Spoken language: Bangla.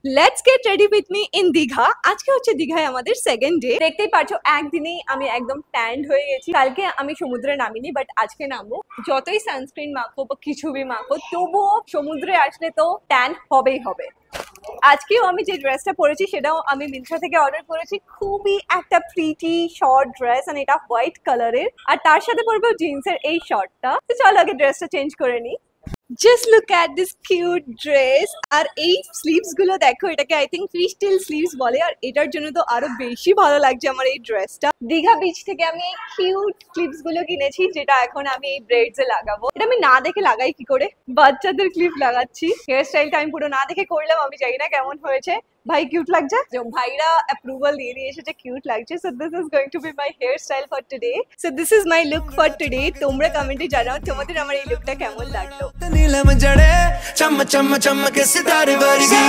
Let's get ready with me in Digha. আজকে হচ্ছে দীঘায় আমাদের সেকেন্ড ডে। দেখতেই পারছো একদিনেই আমি একদম ট্যান্ড হয়ে গেছি। কালকে আমি সমুদ্রে নামিনি, বাট আজকে নামবো। যতই সানস্ক্রিন মাখো বা কিছু বি মাখো, তবুও সমুদ্রে আসলে তো ট্যান হবেই হবে। আজকেও আমি যে ড্রেসটা পরেছি সেটাও আমি মিন্ত্রা থেকে অর্ডার করেছি। খুবই একটা প্রিটি শর্ট ড্রেস, আর এটা হোয়াইট কালারের, আর তার সাথে পরবো জিন্সের এই শর্টটা। তো চলো আগে ড্রেসটা চেঞ্জ করে নিই। Just look at this cute dress. আর এই স্লিভস গুলো দেখো, এটাকে আই থিঙ্ক ফিস্টেল স্লিভস বলে, আর এটার জন্য তো আরো বেশি ভালো লাগছে আমার এই ড্রেসটা। দীঘা বিচ থেকে আমি এই কিউট ক্লিপস গুলো কিনেছি, যেটা এখন আমি এই ব্রেডস এ লাগাবো। এটা আমি না দেখে লাগাই কি করে, বাচ্চাদের ক্লিপ লাগাচ্ছি। হেয়ার স্টাইলটা আমি পুরো না দেখে করলাম, আমি জানি না কেমন হয়েছে। ভাই কিউট লাগছে, ভাইরা অ্যাপ্রুভাল দিয়ে দিয়েছে যে কিউট লাগছে। So this is going to be my hair style for today. So this is my look for today. তোমরা কমেন্টে জানাও তোমাদের আমার এই লুকটা কেমন লাগলো। नीलम जड़े चम चम चमके सितारे वर्गी।